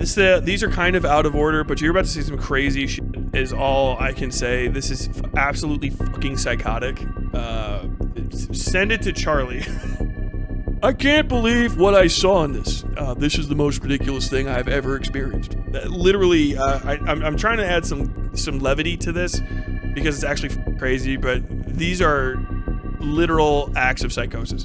These are kind of out of order, but you're about to see some crazy shit, is all I can say. This is absolutely fucking psychotic. Send it to Charlie. I can't believe what I saw in this. This is the most ridiculous thing I've ever experienced. Literally, I'm trying to add some levity to this because it's actually crazy, but these are literal acts of psychosis.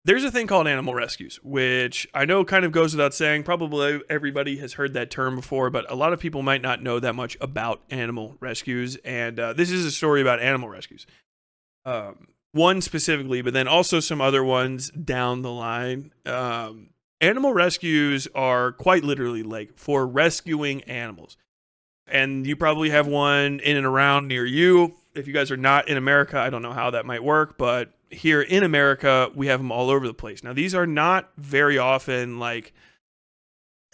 There's a thing called animal rescues, which I know kind of goes without saying. Probably everybody has heard that term before, but a lot of people might not know that much about animal rescues. And this is a story about animal rescues. One specifically, but then also some other ones down the line. Animal rescues are quite literally like for rescuing animals. And you probably have one in and around near you. If you guys are not in America, I don't know how that might work, but here in America, we have them all over the place. Now, these are not very often like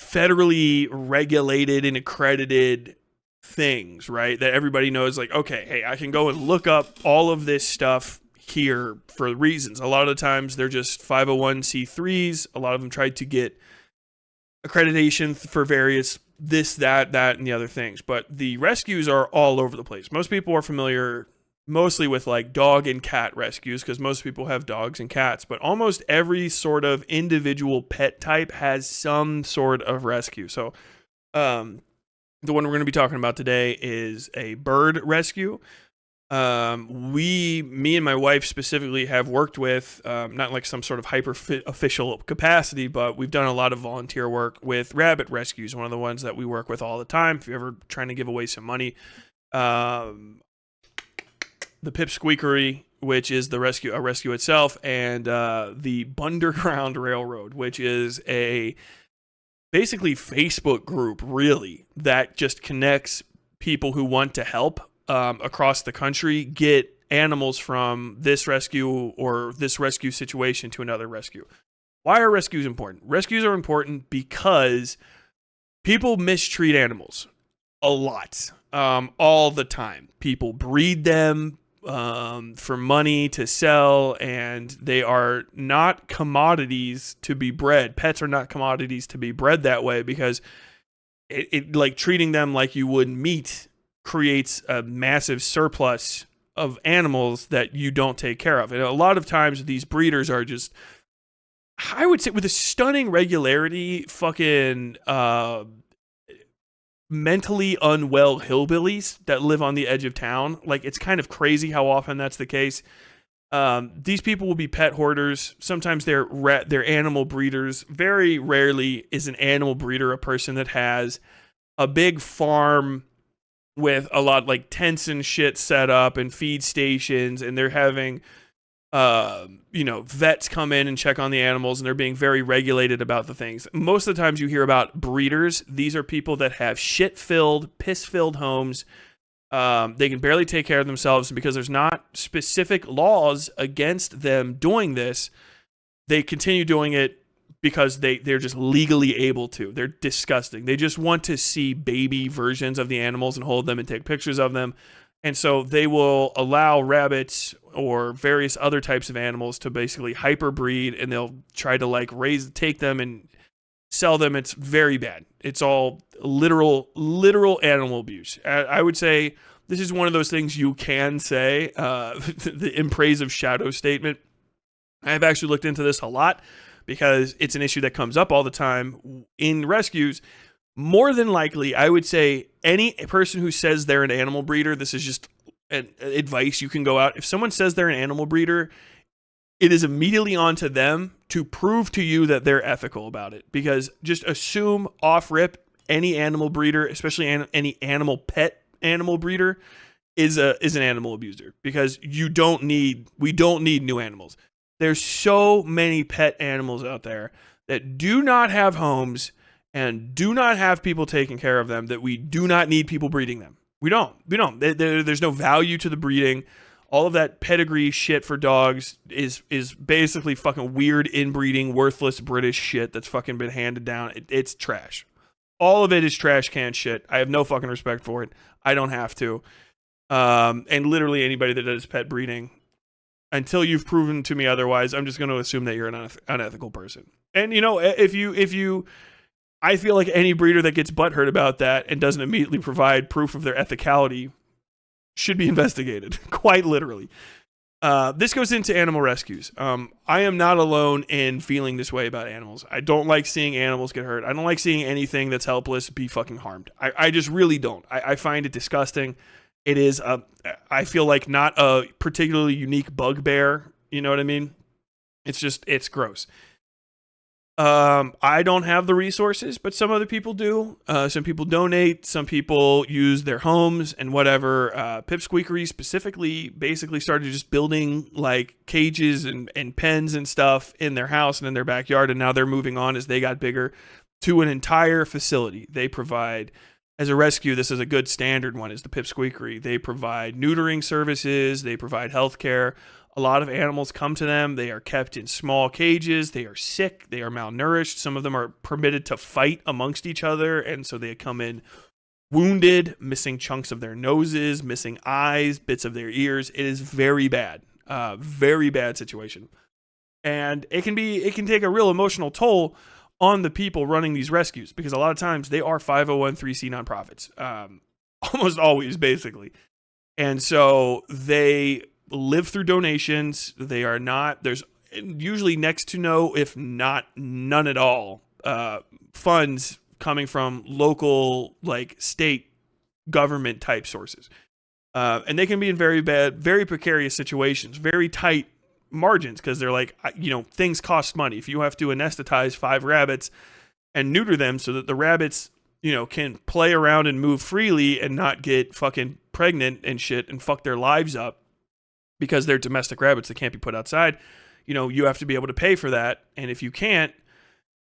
federally regulated and accredited things, right? That everybody knows, like, okay, hey, I can go and look up all of this stuff here for reasons. A lot of the times they're just 501c3s. A lot of them tried to get accreditation for various this, that, and the other things. But the rescues are all over the place. Most people are familiar mostly with like dog and cat rescues because most people have dogs and cats, but almost every sort of individual pet type has some sort of rescue. So the one we're going to be talking about today is a bird rescue. Me and my wife specifically have worked with, not like some sort of hyper official capacity, but we've done a lot of volunteer work with rabbit rescues. One of the ones that we work with all the time. If you're ever trying to give away some money, the Pipsqueakery, which is a rescue itself, and the Bunderground Railroad, which is a basically Facebook group, really, that just connects people who want to help across the country get animals from this rescue or this rescue situation to another rescue. Why are rescues important? Rescues are important because people mistreat animals a lot, all the time. People breed them for money to sell, and they are not commodities to be bred. Pets are not commodities to be bred that way because it like treating them like you would meat creates a massive surplus of animals that you don't take care of. And a lot of times these breeders are just, I would say with a stunning regularity, fucking mentally unwell hillbillies that live on the edge of town. Like, it's kind of crazy how often that's the case. These people will be pet hoarders. Sometimes they're animal breeders. Very rarely is an animal breeder a person that has a big farm with a lot like tents and shit set up and feed stations, and they're having vets come in and check on the animals, and they're being very regulated about the things. Most of the times you hear about breeders, these are people that have shit-filled, piss-filled homes. They can barely take care of themselves because there's not specific laws against them doing this. They continue doing it because they're just legally able to. They're disgusting. They just want to see baby versions of the animals and hold them and take pictures of them. And so they will allow rabbits or various other types of animals to basically hyperbreed, and they'll try to take them and sell them. It's very bad. It's all literal animal abuse. I would say this is one of those things you can say, in praise of Shadow statement. I've actually looked into this a lot because it's an issue that comes up all the time in rescues. More than likely, I would say any person who says they're an animal breeder, this is just an advice you can go out. If someone says they're an animal breeder, it is immediately on to them to prove to you that they're ethical about it. Just assume off rip, any animal breeder, especially any pet animal breeder, is an animal abuser, because we don't need new animals. There's so many pet animals out there that do not have homes and do not have people taking care of them, that we do not need people breeding them. We don't. There's no value to the breeding. All of that pedigree shit for dogs is basically fucking weird inbreeding, worthless British shit that's fucking been handed down. It's trash. All of it is trash can shit. I have no fucking respect for it. I don't have to. And literally anybody that does pet breeding, until you've proven to me otherwise, I'm just going to assume that you're an unethical person. And if you, I feel like any breeder that gets butthurt about that and doesn't immediately provide proof of their ethicality should be investigated, quite literally. This goes into animal rescues. I am not alone in feeling this way about animals. I don't like seeing animals get hurt. I don't like seeing anything that's helpless be fucking harmed. I just really don't. I find it disgusting. It is, I feel like, not a particularly unique bugbear. You know what I mean? It's gross. I don't have the resources, but some other people do. Some people donate. Some people use their homes and whatever. Pipsqueakery specifically basically started just building like cages and pens and stuff in their house and in their backyard. And now they're moving on as they got bigger to an entire facility. They provide, as a rescue, this is a good standard one, is the Pipsqueakery. They provide neutering services. They provide healthcare. A lot of animals come to them. They are kept in small cages. They are sick. They are malnourished. Some of them are permitted to fight amongst each other. And so they come in wounded, missing chunks of their noses, missing eyes, bits of their ears. It is very bad. Very bad situation. And it can take a real emotional toll on the people running these rescues, because a lot of times they are 501(c)(3) nonprofits. Almost always, basically. And so they live through donations. They are not, there's usually next to no, if not none at all, funds coming from local, like state government type sources. And they can be in very bad, very precarious situations, very tight margins, because they're like, things cost money. If you have to anesthetize 5 rabbits and neuter them so that the rabbits, can play around and move freely and not get fucking pregnant and shit and fuck their lives up, because they're domestic rabbits that can't be put outside, you have to be able to pay for that. And if you can't,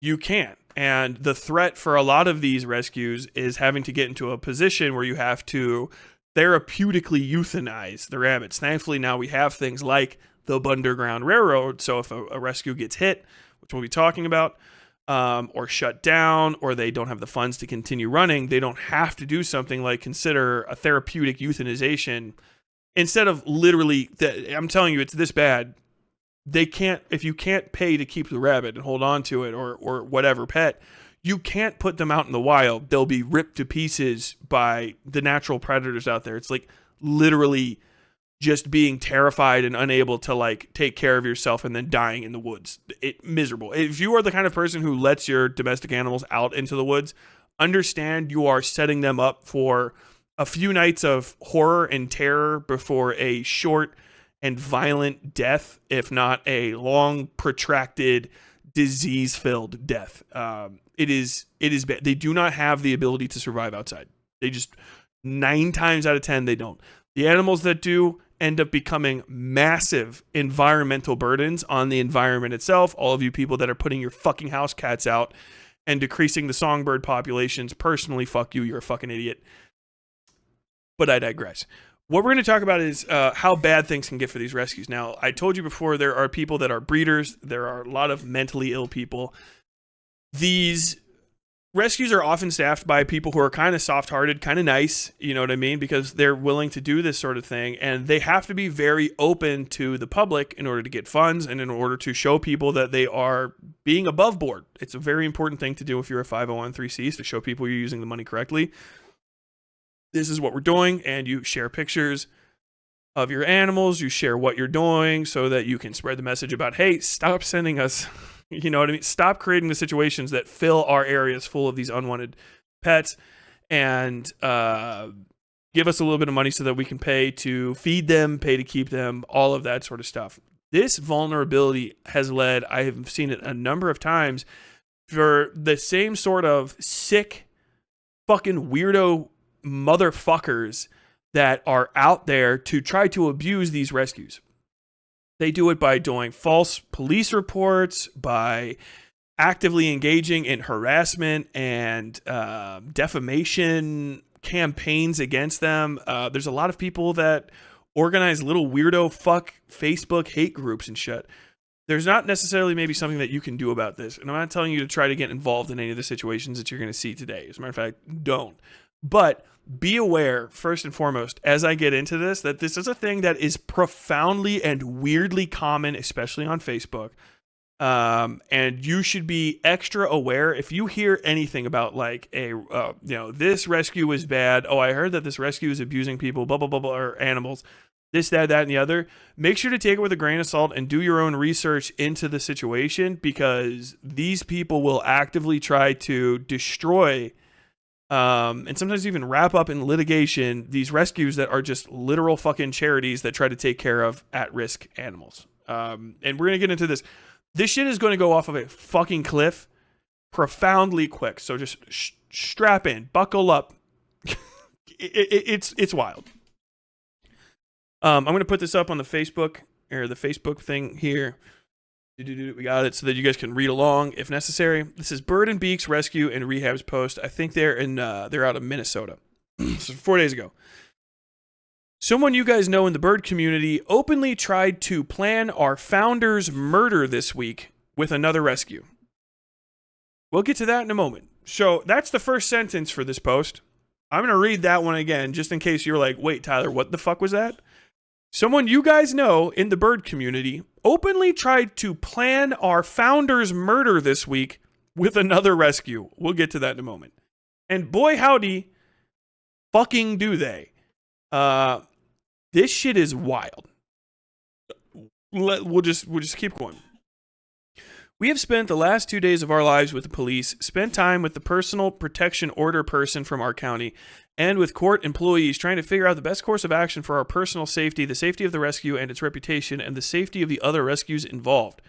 you can't. And the threat for a lot of these rescues is having to get into a position where you have to therapeutically euthanize the rabbits. Thankfully, now we have things like the Underground Railroad. So if a rescue gets hit, which we'll be talking about, or shut down, or they don't have the funds to continue running, they don't have to do something like consider a therapeutic euthanization. Instead of literally, I'm telling you, it's this bad. They can't, if you can't pay to keep the rabbit and hold on to it, or whatever pet, you can't put them out in the wild. They'll be ripped to pieces by the natural predators out there. It's like literally just being terrified and unable to like take care of yourself and then dying in the woods. Miserable. If you are the kind of person who lets your domestic animals out into the woods, understand you are setting them up for a few nights of horror and terror before a short and violent death, if not a long, protracted, disease-filled death. It is bad. They do not have the ability to survive outside. They just, 9 times out of 10, they don't. The animals that do end up becoming massive environmental burdens on the environment itself. All of you people that are putting your fucking house cats out and decreasing the songbird populations, personally, fuck you. You're a fucking idiot. But I digress. What we're going to talk about is how bad things can get for these rescues. Now, I told you before, there are people that are breeders. There are a lot of mentally ill people. These rescues are often staffed by people who are kind of soft-hearted, kind of nice, you know what I mean? Because they're willing to do this sort of thing. And they have to be very open to the public in order to get funds and in order to show people that they are being above board. It's a very important thing to do if you're a 501(c)(3), is to show people you're using the money correctly. This is what we're doing, and you share pictures of your animals, you share what you're doing so that you can spread the message about, hey, stop sending us, you know what I mean? Stop creating the situations that fill our areas full of these unwanted pets, and give us a little bit of money so that we can pay to feed them, pay to keep them, all of that sort of stuff. This vulnerability has led, I have seen it a number of times, for the same sort of sick, fucking weirdo motherfuckers that are out there to try to abuse these rescues. They do it by doing false police reports, by actively engaging in harassment and defamation campaigns against them. There's a lot of people that organize little weirdo fuck Facebook hate groups and shit. There's not necessarily maybe something that you can do about this. And I'm not telling you to try to get involved in any of the situations that you're going to see today. As a matter of fact, don't. But be aware, first and foremost, as I get into this, that this is a thing that is profoundly and weirdly common, especially on Facebook. And you should be extra aware if you hear anything about like this rescue was bad. Oh, I heard that this rescue is abusing people, blah, blah, blah, blah, or animals. This, that, and the other. Make sure to take it with a grain of salt and do your own research into the situation, because these people will actively try to destroy and sometimes even wrap up in litigation these rescues that are just literal fucking charities that try to take care of at-risk animals. And we're going to get into this. This shit is going to go off of a fucking cliff profoundly quick. So just strap in, buckle up. It's wild. I'm going to put this up on the Facebook thing here. We got it so that you guys can read along if necessary. This is Bird and Beaks Rescue and Rehab's post. I think they're out of Minnesota. So 4 days ago. Someone you guys know in the bird community openly tried to plan our founder's murder this week with another rescue. We'll get to that in a moment. So that's the first sentence for this post. I'm going to read that one again just in case you're like, wait, Tyler, what the fuck was that? Someone you guys know in the bird community openly tried to plan our founder's murder this week with another rescue. We'll get to that in a moment. And boy, howdy, fucking do they. This shit is wild. We'll just keep going. We have spent the last 2 days of our lives with the police, spent time with the personal protection order person from our county, and with court employees trying to figure out the best course of action for our personal safety, the safety of the rescue and its reputation, and the safety of the other rescues involved.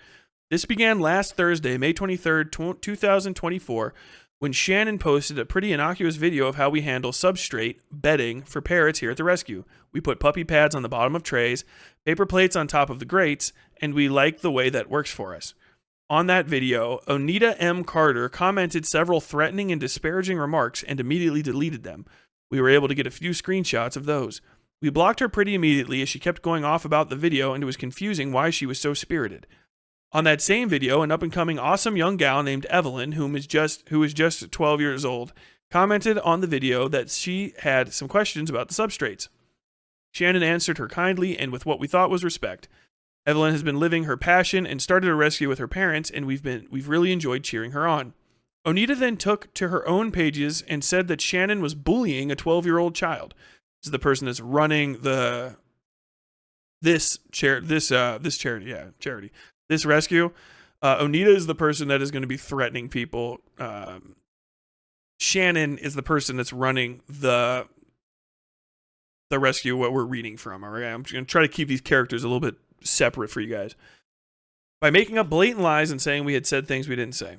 This began last Thursday, May 23rd, 2024, when Shannon posted a pretty innocuous video of how we handle substrate bedding for parrots here at the rescue. We put puppy pads on the bottom of trays, paper plates on top of the grates, and we like the way that works for us. On that video, Onita M. Carter commented several threatening and disparaging remarks and immediately deleted them. We were able to get a few screenshots of those. We blocked her pretty immediately as she kept going off about the video, and it was confusing why she was so spirited. On that same video, an up-and-coming awesome young gal named Evelyn, who is just 12 years old, commented on the video that she had some questions about the substrates. Shannon answered her kindly and with what we thought was respect. Evelyn has been living her passion and started a rescue with her parents, and we've really enjoyed cheering her on. Onita then took to her own pages and said that Shannon was bullying a 12-year-old child. This is the person that's running this charity. This rescue. Onita is the person that is going to be threatening people. Shannon is the person that's running the rescue, what we're reading from. All right, I'm just going to try to keep these characters a little bit separate for you guys. By making up blatant lies and saying we had said things we didn't say.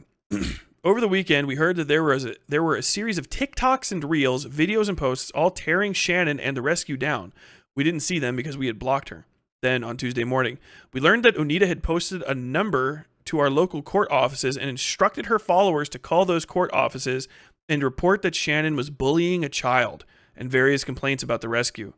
Over the weekend, we heard that there were a series of TikToks and Reels, videos and posts all tearing Shannon and the rescue down. We didn't see them because we had blocked her. Then, on Tuesday morning, we learned that Onita had posted a number to our local court offices and instructed her followers to call those court offices and report that Shannon was bullying a child and various complaints about the rescue.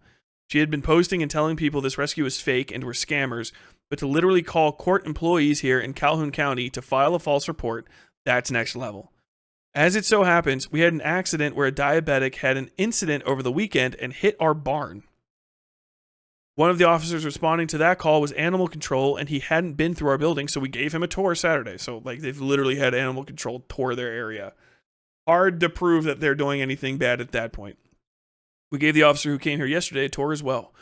She had been posting and telling people this rescue was fake and were scammers, but to literally call court employees here in Calhoun County to file a false report, that's next level. As it so happens, we had an accident where a diabetic had an incident over the weekend and hit our barn. One of the officers responding to that call was animal control, and he hadn't been through our building, so we gave him a tour Saturday. So, they've literally had animal control tour their area. Hard to prove that they're doing anything bad at that point. We gave the officer who came here yesterday a tour as well.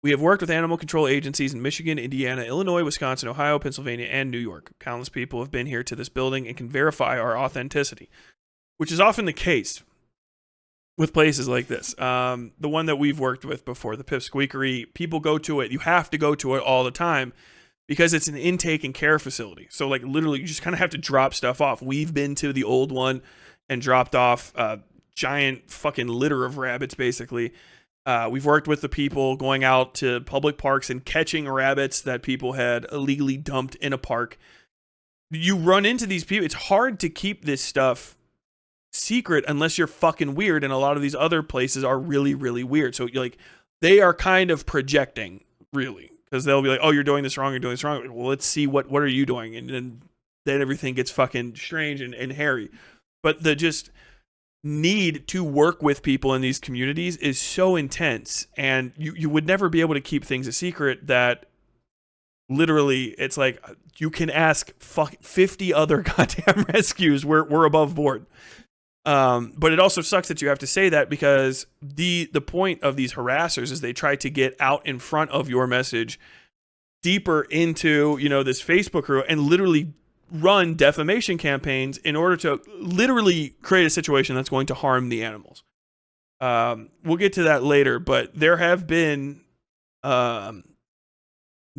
We have worked with animal control agencies in Michigan, Indiana, Illinois, Wisconsin, Ohio, Pennsylvania, and New York. Countless people have been here to this building and can verify our authenticity, which is often the case with places like this. The one that we've worked with before, the Pipsqueakery, people go to it. You have to go to it all the time because it's an intake and care facility. So, literally, you just kind of have to drop stuff off. We've been to the old one and dropped off a giant fucking litter of rabbits, basically. We've worked with the people going out to public parks and catching rabbits that people had illegally dumped in a park. You run into these people. It's hard to keep this stuff secret unless you're fucking weird, and a lot of these other places are really, really weird. So, they are kind of projecting, really, because they'll be like, "Oh, you're doing this wrong. You're doing this wrong." Well, let's see what are you doing, and then everything gets fucking strange and hairy. But the just need to work with people in these communities is so intense, and you would never be able to keep things a secret. That literally, it's like you can ask 50 other goddamn rescues. We're above board. But it also sucks that you have to say that, because the point of these harassers is they try to get out in front of your message deeper into, this Facebook group, and literally run defamation campaigns in order to literally create a situation that's going to harm the animals. We'll get to that later, but there have been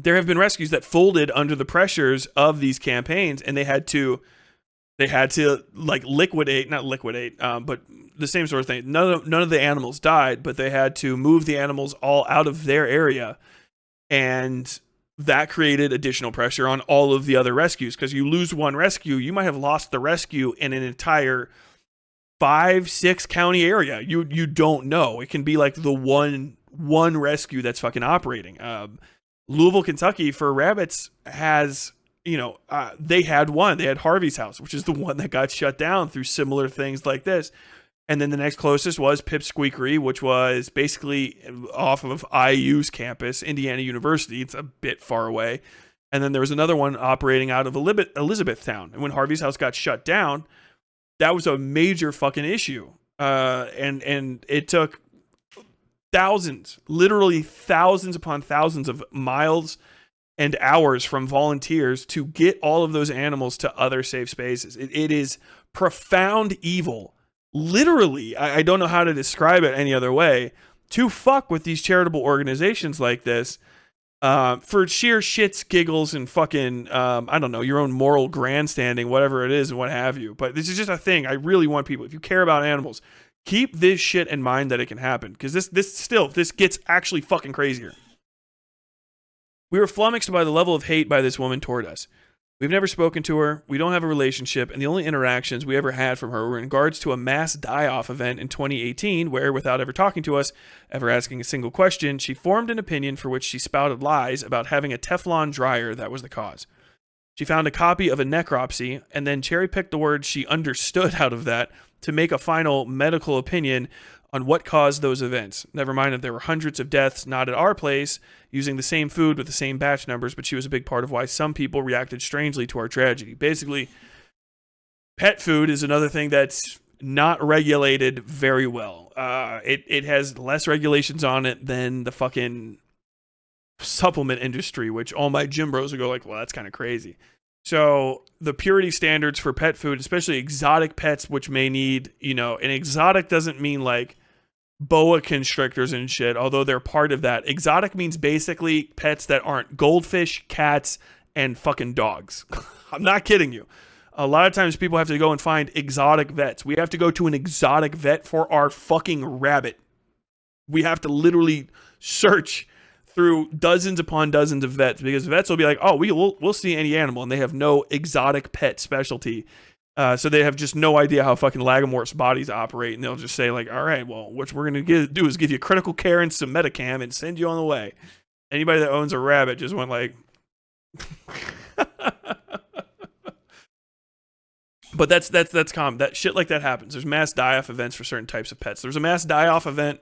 rescues that folded under the pressures of these campaigns, and they had to like not liquidate, but the same sort of thing. None of the animals died, but they had to move the animals all out of their area, and that created additional pressure on all of the other rescues, because you lose one rescue, you might have lost the rescue in an entire 5-6 county area. You don't know. It can be like the one rescue that's fucking operating. Louisville, Kentucky, for rabbits has, they had one. They had Harvey's House, which is the one that got shut down through similar things like this. And then the next closest was Pipsqueakery, which was basically off of IU's campus, Indiana University. It's a bit far away. And then there was another one operating out of Elizabethtown. And when Harvey's House got shut down, that was a major fucking issue. And it took literally thousands upon thousands of miles and hours from volunteers to get all of those animals to other safe spaces. It is profound evil. Literally, I don't know how to describe it any other way, to fuck with these charitable organizations like this for sheer shits, giggles, and fucking, I don't know, your own moral grandstanding, whatever it is and what have you. But this is just a thing. I really want people, if you care about animals, keep this shit in mind that it can happen, because this gets actually fucking crazier. We were flummoxed by the level of hate by this woman toward us. We've never spoken to her, we don't have a relationship, and the only interactions we ever had from her were in regards to a mass die-off event in 2018 where, without ever talking to us, ever asking a single question, she formed an opinion for which she spouted lies about having a Teflon dryer that was the cause. She found a copy of a necropsy and then cherry-picked the words she understood out of that to make a final medical opinion on what caused those events. Never mind that there were hundreds of deaths not at our place, using the same food with the same batch numbers, but she was a big part of why some people reacted strangely to our tragedy. Basically, pet food is another thing that's not regulated very well. It has less regulations on it than the fucking supplement industry, which all my gym bros will go like, well, that's kind of crazy. So the purity standards for pet food, especially exotic pets, which may need, and exotic doesn't mean like boa constrictors and shit, although they're part of that. Exotic means basically pets that aren't goldfish, cats, and fucking dogs. I'm not kidding you. A lot of times people have to go and find exotic vets. We have to go to an exotic vet for our fucking rabbit. We have to literally search through dozens upon dozens of vets, because vets will be like, oh, we'll see any animal, and they have no exotic pet specialty. So they have just no idea how fucking lagomorphs bodies operate, and they'll just say like, all right, well, what we're going to do is give you critical care and some Metacam and send you on the way. Anybody that owns a rabbit just went like... But that's common. That shit like that happens. There's mass die-off events for certain types of pets. There was a mass die-off event,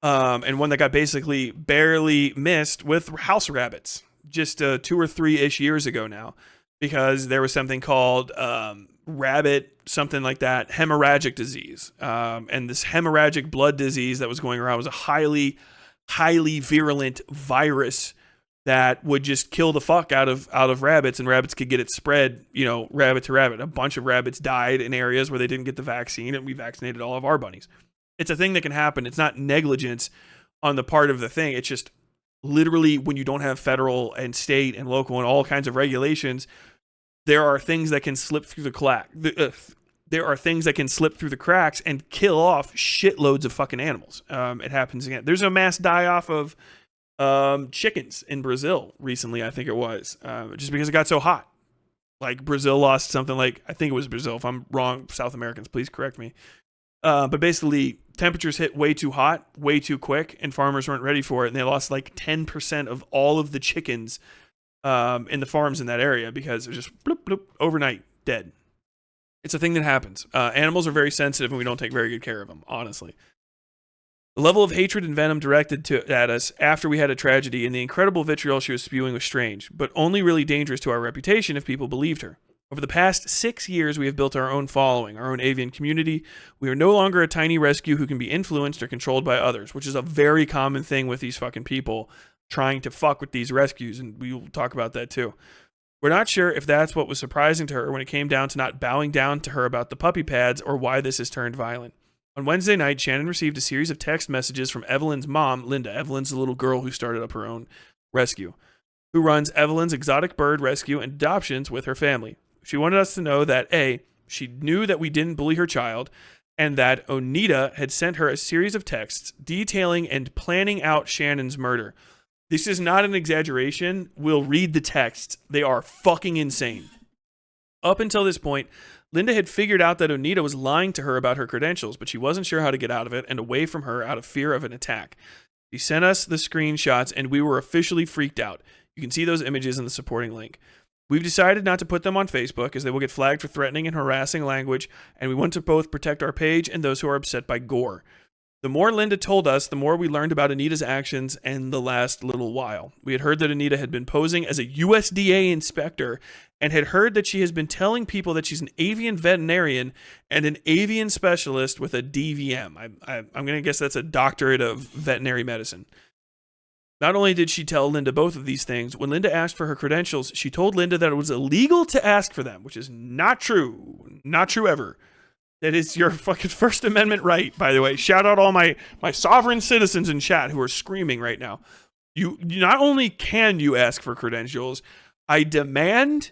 and one that got basically barely missed with house rabbits just 2 or 3-ish years ago now, because there was something called rabbit something like that hemorrhagic disease, and this hemorrhagic blood disease that was going around was a highly virulent virus that would just kill the fuck out of rabbits, and rabbits could get it spread, rabbit to rabbit. A bunch of rabbits died in areas where they didn't get the vaccine, and we vaccinated all of our bunnies. It's a thing that can happen. It's not negligence on the part of the thing. It's just literally when you don't have federal and state and local and all kinds of regulations, there are things that can slip through there are things that can slip through the cracks and kill off shitloads of fucking animals. It happens again. There's a mass die-off of chickens in Brazil recently, I think it was, just because it got so hot. Like Brazil lost something like, I think it was Brazil. If I'm wrong, South Americans, please correct me. But basically, temperatures hit way too hot, way too quick, and farmers weren't ready for it, and they lost like 10% of all of the chickens in the farms in that area because it was just bloop, bloop, overnight dead. It's a thing that happens. Animals are very sensitive, and we don't take very good care of them, honestly. The level of hatred and venom directed at us after we had a tragedy and the incredible vitriol she was spewing was strange, but only really dangerous to our reputation if people believed her. Over the past 6 years, we have built our own following, our own avian community. We are no longer a tiny rescue who can be influenced or controlled by others, which is a very common thing with these fucking people trying to fuck with these rescues, and we will talk about that too. We're not sure if that's what was surprising to her when it came down to not bowing down to her about the puppy pads or why this has turned violent. On Wednesday night, Shannon received a series of text messages from Evelyn's mom, Linda. Evelyn's the little girl who started up her own rescue, who runs Evelyn's exotic bird rescue and adoptions with her family. She wanted us to know that A, she knew that we didn't bully her child, and that Onita had sent her a series of texts detailing and planning out Shannon's murder. This is not an exaggeration. We'll read the texts. They are fucking insane. Up until this point, Linda had figured out that Onita was lying to her about her credentials, but she wasn't sure how to get out of it and away from her out of fear of an attack. She sent us the screenshots, and we were officially freaked out. You can see those images in the supporting link. We've decided not to put them on Facebook as they will get flagged for threatening and harassing language, and we want to both protect our page and those who are upset by gore. The more Linda told us, the more we learned about Anita's actions in the last little while. We had heard that Onita had been posing as a USDA inspector and had heard that she has been telling people that she's an avian veterinarian and an avian specialist with a DVM. I'm going to guess that's a doctorate of veterinary medicine. Not only did she tell Linda both of these things, when Linda asked for her credentials, she told Linda that it was illegal to ask for them, which is not true. Not true ever. That is your fucking First Amendment right, by the way. Shout out all my sovereign citizens in chat who are screaming right now. You not only can you ask for credentials, I demand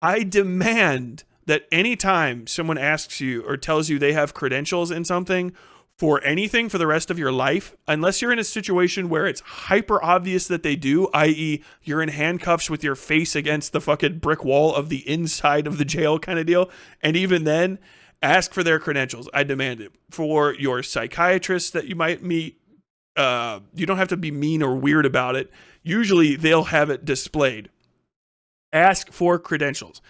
that anytime someone asks you or tells you they have credentials in something for anything for the rest of your life, unless you're in a situation where it's hyper obvious that they do, i.e. you're in handcuffs with your face against the fucking brick wall of the inside of the jail kind of deal, and even then, ask for their credentials. I demand it. For your psychiatrist that you might meet, you don't have to be mean or weird about it. Usually they'll have it displayed. Ask for credentials.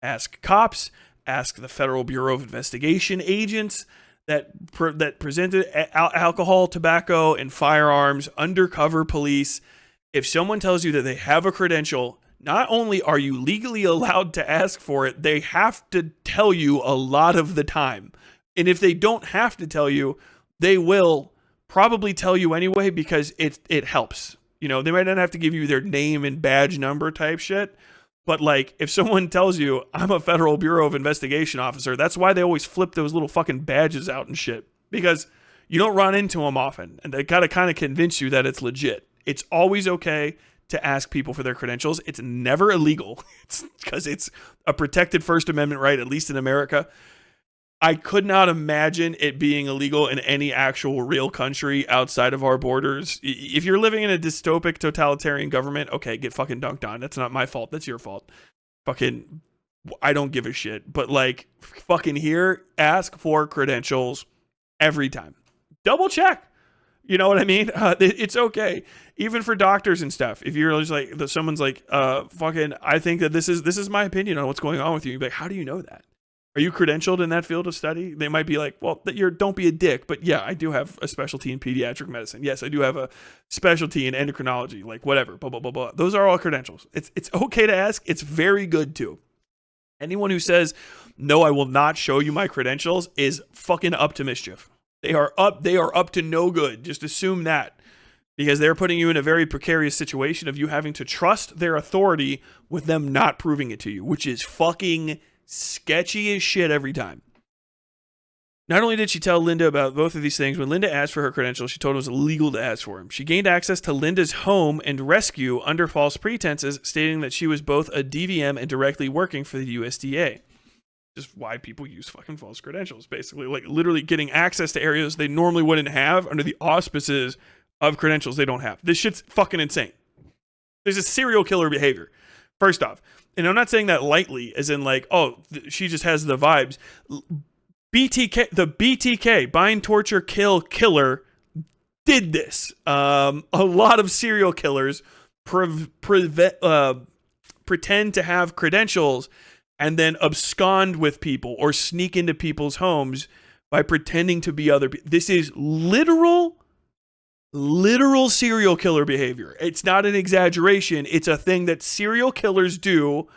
Ask cops. Ask the Federal Bureau of Investigation agents that presented alcohol, tobacco, and firearms, undercover police. If someone tells you that they have a credential, not only are you legally allowed to ask for it, they have to tell you a lot of the time. And if they don't have to tell you, they will probably tell you anyway because it helps. You know, they might not have to give you their name and badge number type shit. But like, if someone tells you, I'm a Federal Bureau of Investigation officer, that's why they always flip those little fucking badges out and shit. Because you don't run into them often. And they gotta kind of convince you that it's legit. It's always okay to ask people for their credentials. It's never illegal. It's because it's a protected First Amendment right, at least in America. I could not imagine it being illegal in any actual real country outside of our borders. If you're living in a dystopic totalitarian government, okay, get fucking dunked on. That's not my fault. That's your fault. Fucking, I don't give a shit. But like, fucking here, ask for credentials every time. Double check. You know what I mean? It's okay. Even for doctors and stuff. If you're just like, someone's like, fucking, I think that this is my opinion on what's going on with you. You'd be like, how do you know that? Are you credentialed in that field of study? They might be like, well, don't be a dick. But yeah, I do have a specialty in pediatric medicine. Yes, I do have a specialty in endocrinology, like whatever, blah, blah, blah, blah. Those are all credentials. It's okay to ask. It's very good too. Anyone who says, no, I will not show you my credentials is fucking up to mischief. They are up to no good. Just assume that. Because they're putting you in a very precarious situation of you having to trust their authority with them not proving it to you, which is fucking sketchy as shit every time. Not only did she tell Linda about both of these things, when Linda asked for her credentials, she told her it was illegal to ask for them. She gained access to Linda's home and rescue under false pretenses, stating that she was both a DVM and directly working for the USDA. Just why people use fucking false credentials, basically. Like, literally getting access to areas they normally wouldn't have under the auspices of credentials they don't have. This shit's fucking insane. There's a serial killer behavior. First off, and I'm not saying that lightly, as in like, oh, she just has the vibes. BTK, bind, torture, kill, killer, did this. A lot of serial killers pretend to have credentials and then abscond with people or sneak into people's homes by pretending to be other people. This is literal serial killer behavior. It's not an exaggeration. It's a thing that serial killers do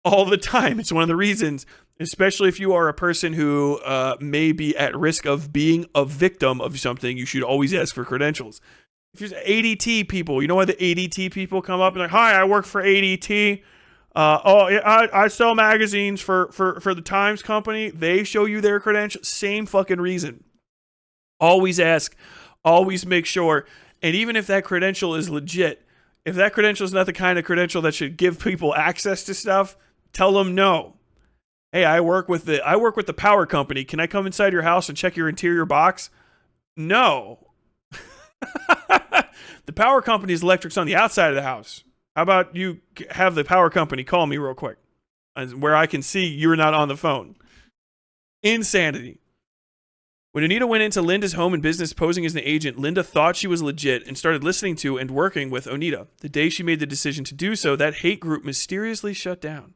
all the time. It's one of the reasons, especially if you are a person who may be at risk of being a victim of something, you should always ask for credentials. If there's ADT people, you know why the ADT people come up and like, hi, I work for ADT. I sell magazines for the Times Company. They show you their credentials. Same fucking reason. Always ask. Always make sure. And even if that credential is legit, if that credential is not the kind of credential that should give people access to stuff, tell them no. Hey, I work with the power company. Can I come inside your house and check your interior box? No. The power company's electric's on the outside of the house. How about you have the power company call me real quick, where I can see you're not on the phone. Insanity. When Anita went into Linda's home and business posing as an agent, Linda thought she was legit and started listening to and working with Onita. The day she made the decision to do so, that hate group mysteriously shut down.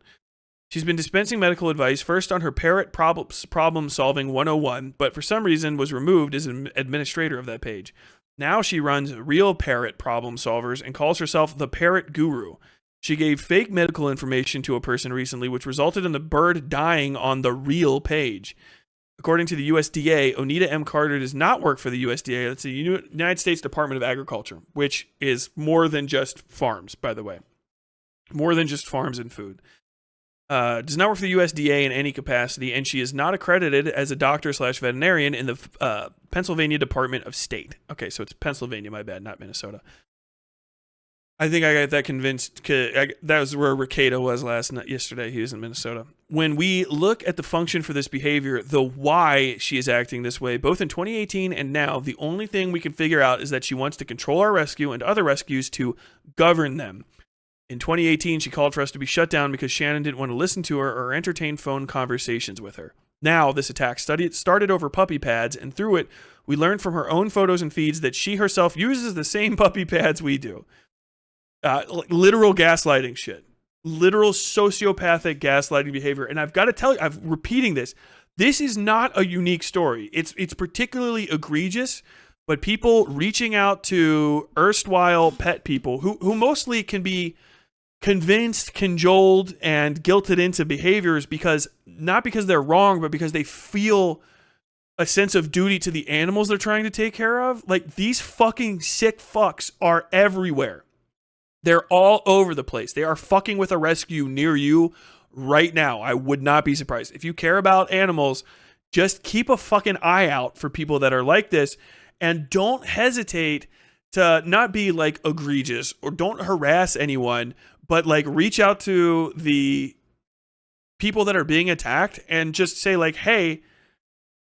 She's been dispensing medical advice, first on her Parrot Problem Solving 101, but for some reason was removed as an administrator of that page. Now she runs Real Parrot Problem Solvers and calls herself the Parrot Guru. She gave fake medical information to a person recently, which resulted in the bird dying on the real page. According to the USDA, Onita M. Carter does not work for the USDA. That's the United States Department of Agriculture, which is more than just farms, by the way. More than just farms and food. Does not work for the USDA in any capacity, and she is not accredited as a doctor/veterinarian in the Pennsylvania Department of State. Okay, so it's Pennsylvania, my bad, not Minnesota. I think I got that convinced. That was where Ricada was yesterday. He was in Minnesota. When we look at the function for this behavior, the why she is acting this way, both in 2018 and now, the only thing we can figure out is that she wants to control our rescue and other rescues to govern them. In 2018, she called for us to be shut down because Shannon didn't want to listen to her or entertain phone conversations with her. Now, this attack started over puppy pads, and through it, we learned from her own photos and feeds that she herself uses the same puppy pads we do. Literal gaslighting shit. Literal sociopathic gaslighting behavior. And I've got to tell you, I'm repeating this. This is not a unique story. It's particularly egregious, but people reaching out to erstwhile pet people who mostly can be convinced, cajoled, and guilted into behaviors not because they're wrong, but because they feel a sense of duty to the animals they're trying to take care of. Like, these fucking sick fucks are everywhere. They're all over the place. They are fucking with a rescue near you right now. I would not be surprised. If you care about animals, just keep a fucking eye out for people that are like this, and don't hesitate to not be like egregious or don't harass anyone, but like reach out to the people that are being attacked and just say like, hey,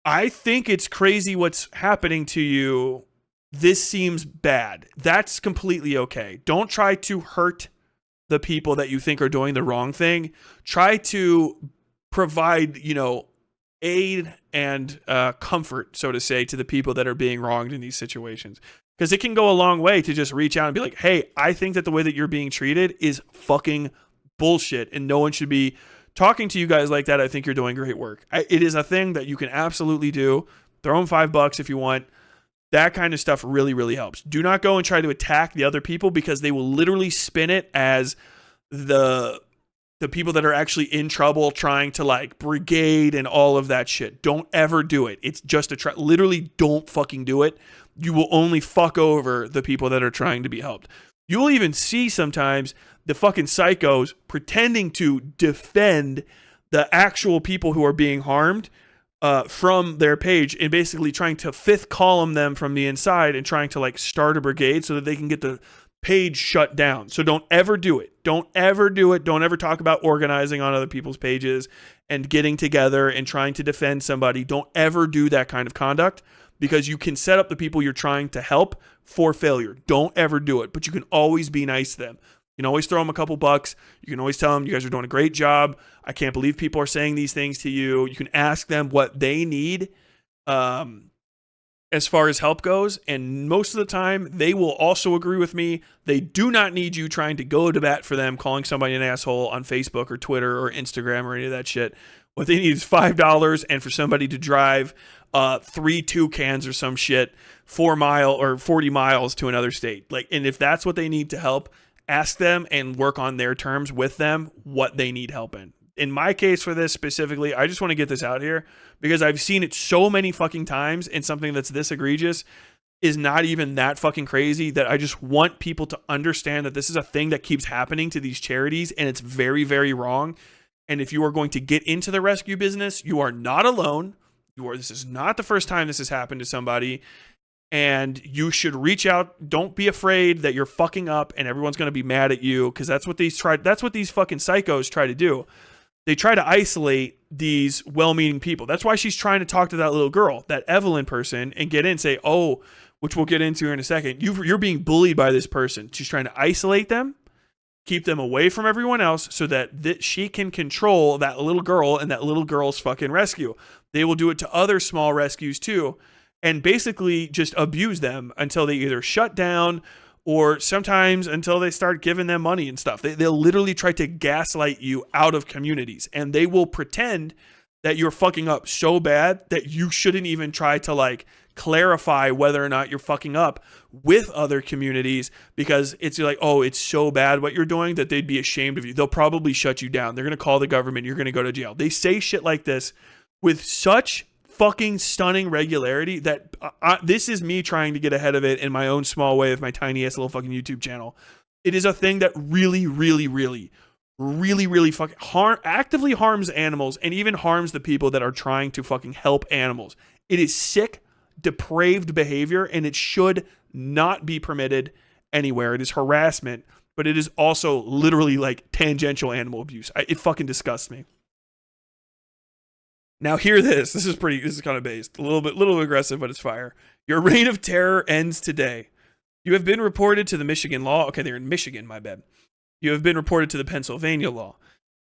I think it's crazy what's happening to you. This seems bad. That's completely okay. Don't try to hurt the people that you think are doing the wrong thing. Try to provide, aid and comfort, so to say, to the people that are being wronged in these situations. Because it can go a long way to just reach out and be like, hey, I think that the way that you're being treated is fucking bullshit, and no one should be talking to you guys like that. I think you're doing great work. It is a thing that you can absolutely do. Throw them $5 if you want. That kind of stuff really, really helps. Do not go and try to attack the other people, because they will literally spin it as the people that are actually in trouble trying to like brigade and all of that shit. Don't ever do it. It's just literally don't fucking do it. You will only fuck over the people that are trying to be helped. You'll even see sometimes the fucking psychos pretending to defend the actual people who are being harmed from their page, and basically trying to fifth column them from the inside and trying to like start a brigade so that they can get the page shut down. So don't ever do it. Don't ever do it. Don't ever talk about organizing on other people's pages and getting together and trying to defend somebody. Don't ever do that kind of conduct, because you can set up the people you're trying to help for failure. Don't ever do it, but you can always be nice to them. You can always throw them a couple bucks. You can always tell them, you guys are doing a great job. I can't believe people are saying these things to you. You can ask them what they need as far as help goes. And most of the time, they will also agree with me. They do not need you trying to go to bat for them, calling somebody an asshole on Facebook or Twitter or Instagram or any of that shit. What they need is $5 and for somebody to drive 3 toucans or some shit 40 miles to another state. Like, and if that's what they need to help, ask them and work on their terms with them what they need help in. In my case for this specifically, I just want to get this out here because I've seen it so many fucking times, and something that's this egregious is not even that fucking crazy, that I just want people to understand that this is a thing that keeps happening to these charities, and it's very, very wrong. And if you are going to get into the rescue business, you are not alone. This is not the first time this has happened to somebody. And you should reach out. Don't be afraid that you're fucking up and everyone's going to be mad at you, because that's what these fucking psychos try to do. They try to isolate these well-meaning people. That's why she's trying to talk to that little girl, that Evelyn person, and get in and say, oh, which we'll get into here in a second. You're being bullied by this person. She's trying to isolate them, keep them away from everyone else so that she can control that little girl and that little girl's fucking rescue. They will do it to other small rescues too, and basically just abuse them until they either shut down or sometimes until they start giving them money and stuff. They'll literally try to gaslight you out of communities, and they will pretend that you're fucking up so bad that you shouldn't even try to like clarify whether or not you're fucking up with other communities, because it's like, oh, it's so bad what you're doing that they'd be ashamed of you. They'll probably shut you down. They're going to call the government. You're going to go to jail. They say shit like this with such fucking stunning regularity that this is me trying to get ahead of it in my own small way of my tiny ass little fucking YouTube channel. It is a thing that really, really, really, really, really fucking actively harms animals, and even harms the people that are trying to fucking help animals. It is sick, depraved behavior, and it should not be permitted anywhere. It is harassment, but it is also literally like tangential animal abuse. It fucking disgusts me. Now hear this. This is kind of based. A little aggressive, but it's fire. Your reign of terror ends today. You have been reported to the Michigan law. Okay, they're in Michigan, my bad. You have been reported to the Pennsylvania law.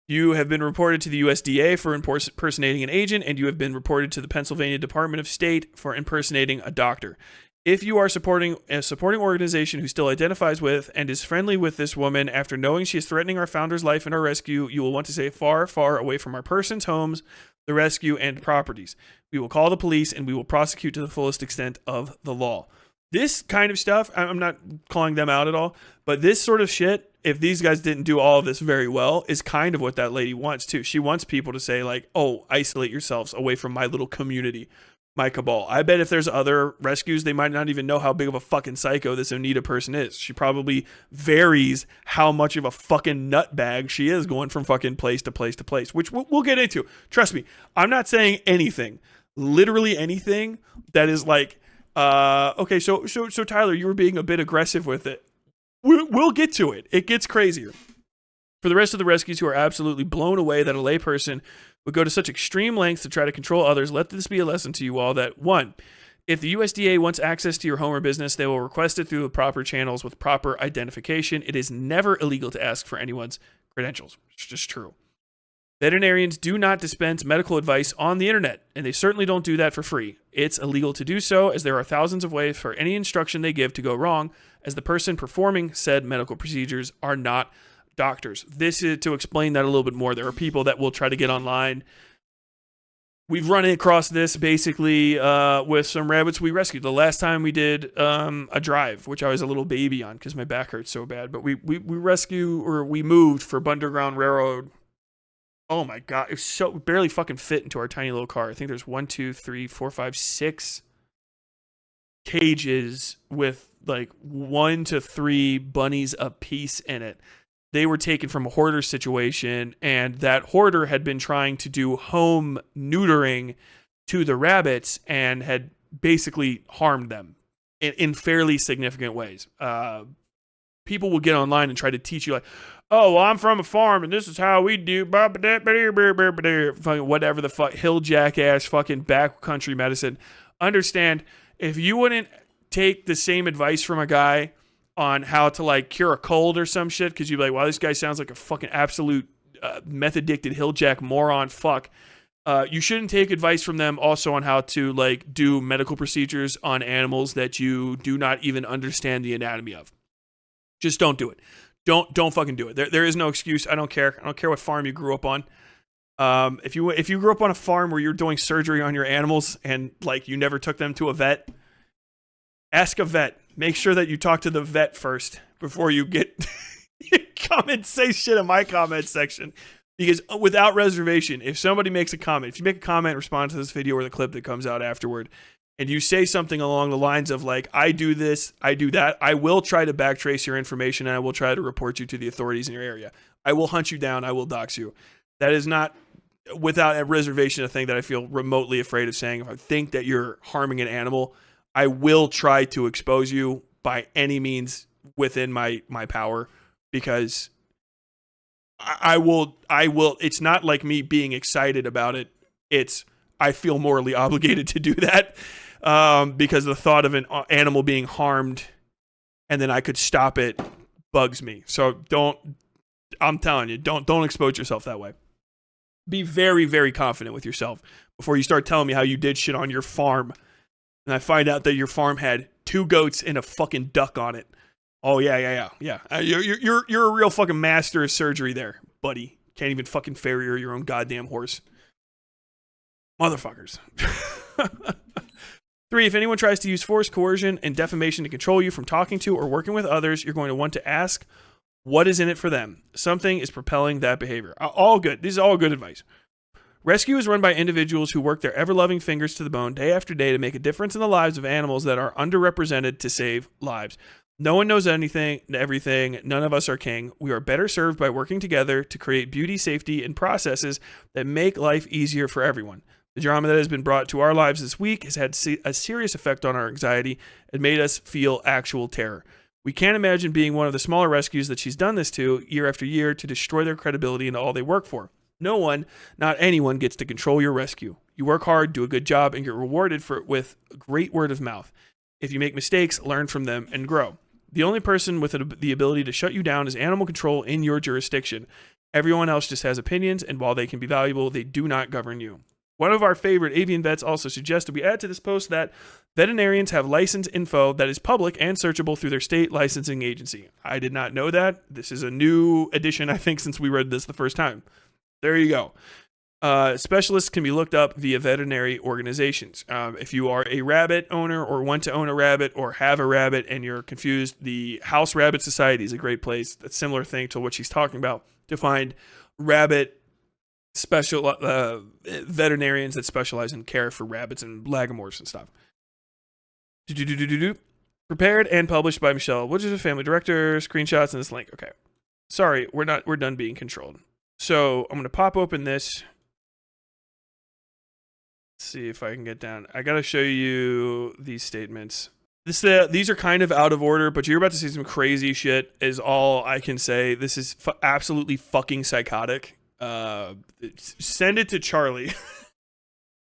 You have been reported to the USDA for impersonating an agent, and you have been reported to the Pennsylvania Department of State for impersonating a doctor. If you are supporting a supporting organization who still identifies with and is friendly with this woman after knowing she is threatening our founder's life and our rescue, you will want to stay far, far away from our persons, homes, the rescue, and properties. We will call the police and we will prosecute to the fullest extent of the law. This kind of stuff, I'm not calling them out at all, but this sort of shit, if these guys didn't do all of this very well, is kind of what that lady wants too. She wants people to say like, oh, isolate yourselves away from my little community, my cabal. I bet if there's other rescues, they might not even know how big of a fucking psycho this Anita person is. She probably varies how much of a fucking nutbag she is, going from fucking place to place to place, which we'll get into. Trust me, I'm not saying anything, literally anything that is like, okay, so Tyler, you were being a bit aggressive with it. We'll get to it. It gets crazier. For the rest of the rescues who are absolutely blown away that a layperson would go to such extreme lengths to try to control others, let this be a lesson to you all that, 1, if the USDA wants access to your home or business, they will request it through the proper channels with proper identification. It is never illegal to ask for anyone's credentials. It's just true. Veterinarians do not dispense medical advice on the internet, and they certainly don't do that for free. It's illegal to do so, as there are thousands of ways for any instruction they give to go wrong, as the person performing said medical procedures are not doctors. This is to explain that a little bit more. There are people that will try to get online. We've run across this basically with some rabbits we rescued. The last time we did a drive, which I was a little baby on because my back hurts so bad, but we moved for Underground Railroad. Oh my God, it's so barely fucking fit into our tiny little car. I think there's 1, 2, 3, 4, 5, 6 cages with like 1 to 3 bunnies a piece in it. They were taken from a hoarder situation, and that hoarder had been trying to do home neutering to the rabbits and had basically harmed them in fairly significant ways. People will get online and try to teach you like, oh, well, I'm from a farm and this is how we do whatever the fuck, hill jackass fucking backcountry medicine. Understand, if you wouldn't take the same advice from a guy on how to like cure a cold or some shit, because you'd be like, wow, this guy sounds like a fucking absolute meth addicted hilljack moron. Fuck. You shouldn't take advice from them also on how to like do medical procedures on animals that you do not even understand the anatomy of. Just don't do it. Don't fucking do it. There is no excuse. I don't care. I don't care what farm you grew up on. If you grew up on a farm where you're doing surgery on your animals and like you never took them to a vet, ask a vet. Make sure that you talk to the vet first before you get come and say shit in my comment section. Because without reservation, if somebody makes a comment, if you make a comment, respond to this video or the clip that comes out afterward, and you say something along the lines of like, I do this, I do that, I will try to backtrace your information and I will try to report you to the authorities in your area. I will hunt you down. I will dox you. That is not, without a reservation, a thing that I feel remotely afraid of saying. If I think that you're harming an animal, I will try to expose you by any means within my power, because I will, it's not like me being excited about it. It's, I feel morally obligated to do that, because the thought of an animal being harmed and then I could stop it bugs me. So I'm telling you, don't expose yourself that way. Be very, very confident with yourself before you start telling me how you did shit on your farm. And I find out that your farm had 2 goats and a fucking duck on it. Oh, yeah. You're a real fucking master of surgery there, buddy. Can't even fucking farrier your own goddamn horse. Motherfuckers. 3, if anyone tries to use force, coercion, and defamation to control you from talking to or working with others, you're going to want to ask what is in it for them. Something is propelling that behavior. All good. This is all good advice. Rescue is run by individuals who work their ever-loving fingers to the bone day after day to make a difference in the lives of animals that are underrepresented to save lives. No one knows anything, everything. None of us are king. We are better served by working together to create beauty, safety, and processes that make life easier for everyone. The drama that has been brought to our lives this week has had a serious effect on our anxiety and made us feel actual terror. We can't imagine being one of the smaller rescues that she's done this to year after year to destroy their credibility and all they work for. No one, not anyone, gets to control your rescue. You work hard, do a good job, and get rewarded for it with great word of mouth. If you make mistakes, learn from them and grow. The only person with the ability to shut you down is animal control in your jurisdiction. Everyone else just has opinions, and while they can be valuable, they do not govern you. One of our favorite avian vets also suggested we add to this post that veterinarians have license info that is public and searchable through their state licensing agency. I did not know that. This is a new addition, I think, since we read this the first time. There you go. Specialists can be looked up via veterinary organizations. If you are a rabbit owner or want to own a rabbit or have a rabbit and you're confused, the House Rabbit Society is a great place. That's a similar thing to what she's talking about, to find rabbit special veterinarians that specialize in care for rabbits and lagomorphs and stuff. Prepared and published by Michelle, which is a family director. Screenshots in this link. Okay. Sorry, we're done being controlled. So I'm going to pop open this. Let's see if I can get down. I got to show you these statements. These are kind of out of order, but you're about to see some crazy shit is all I can say. This is absolutely fucking psychotic. Send it to Charlie.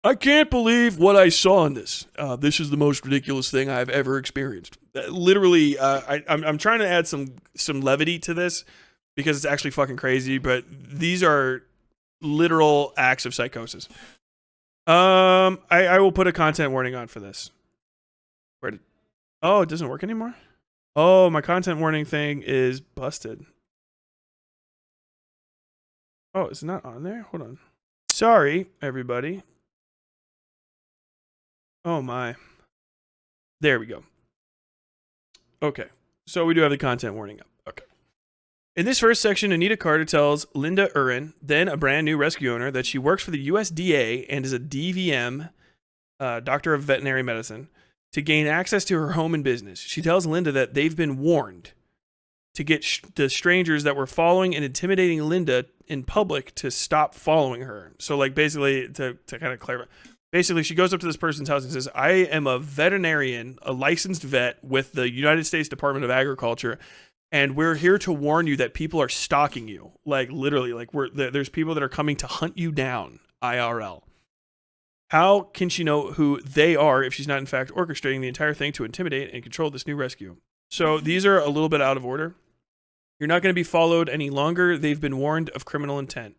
I can't believe what I saw in this. This is the most ridiculous thing I've ever experienced. Literally, I'm trying to add some levity to this because it's actually fucking crazy, but these are literal acts of psychosis. I will put a content warning on for this. Oh, it doesn't work anymore? Oh, my content warning thing is busted. Oh, it's not on there? Hold on. Sorry, everybody. Oh my. There we go. Okay. So we do have the content warning up. Okay. In this first section, Anita Carter tells Linda Urin, then a brand new rescue owner, that she works for the USDA and is a DVM, Doctor of Veterinary Medicine, to gain access to her home and business. She tells Linda that they've been warned to get the strangers that were following and intimidating Linda in public to stop following her. So, like, basically, to kind of clarify, basically, she goes up to this person's house and says, I am a veterinarian, a licensed vet with the United States Department of Agriculture, and we're here to warn you that people are stalking you. Like, literally, like, there's people that are coming to hunt you down, IRL. How can she know who they are if she's not, in fact, orchestrating the entire thing to intimidate and control this new rescue? So these are a little bit out of order. You're not going to be followed any longer. They've been warned of criminal intent.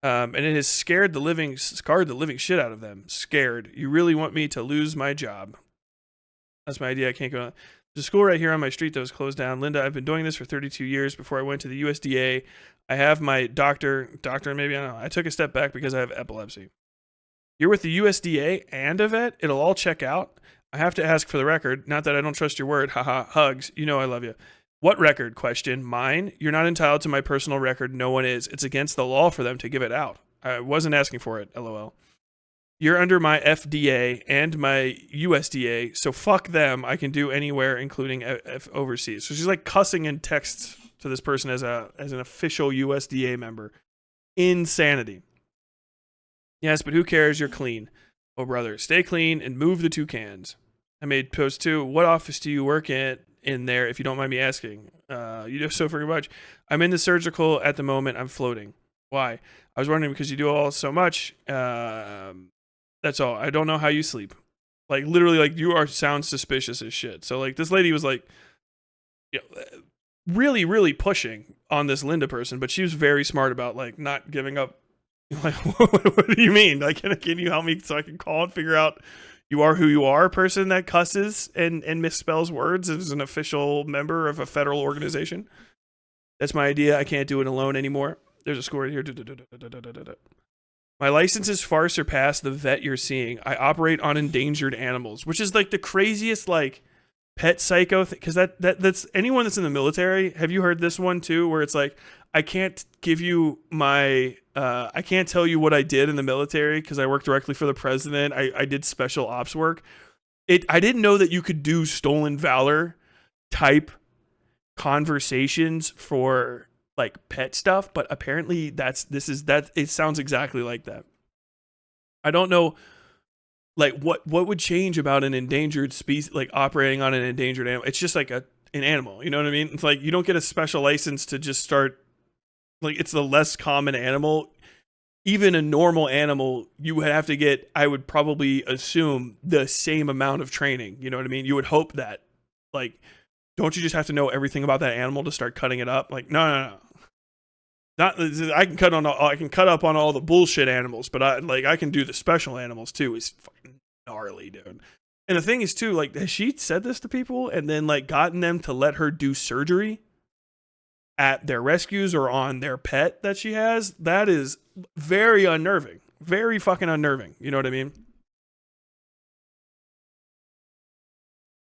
And it has scarred the living shit out of them. Scared. You really want me to lose my job? That's my idea. I can't go on. There's a school right here on my street that was closed down. Linda, I've been doing this for 32 years. Before I went to the USDA, I have my doctor, maybe, I don't know. I took a step back because I have epilepsy. You're with the USDA and a vet? It'll all check out. I have to ask for the record. Not that I don't trust your word. Haha. Hugs. You know I love you. What record? Question. Mine? You're not entitled to my personal record. No one is. It's against the law for them to give it out. I wasn't asking for it. LOL. You're under my FDA and my USDA, so fuck them. I can do anywhere, including overseas. So she's like cussing in texts to this person as an official USDA member. Insanity. Yes, but who cares? You're clean. Oh, brother. Stay clean and move the 2 cans. I made post 2. What office do you work in there, if you don't mind me asking? You do so very much. I'm in the surgical at the moment. I'm floating. Why? I was wondering because you do all so much. That's all. I don't know how you sleep. Like, literally, like, you sound suspicious as shit. So, like, this lady was, like, you know, really, really pushing on this Linda person, but she was very smart about, like, not giving up. Like, what do you mean? Like, can you help me so I can call and figure out you are who you are person that cusses and misspells words as an official member of a federal organization? That's my idea. I can't do it alone anymore. There's a score right here. My licenses far surpass the vet you're seeing. I operate on endangered animals, which is like the craziest like pet psycho thing. Because that's anyone that's in the military. Have you heard this one too? Where it's like, I can't give you my, I can't tell you what I did in the military because I worked directly for the president. I did special ops work. I didn't know that you could do stolen valor type conversations for like pet stuff, but apparently it sounds exactly like that. I don't know like what would change about an endangered species, like operating on an endangered animal. It's just like an animal, you know what I mean? It's like you don't get a special license to just start, like, it's the less common animal. Even a normal animal, you would have to get, I would probably assume, the same amount of training, you know what I mean? You would hope that, like, don't you just have to know everything about that animal to start cutting it up? Like, no. Not, I can cut up on all the bullshit animals, but I can do the special animals too. It's fucking gnarly, dude. And the thing is too, like, has she said this to people and then like gotten them to let her do surgery at their rescues or on their pet that she has? That is very unnerving. Very fucking unnerving. You know what I mean?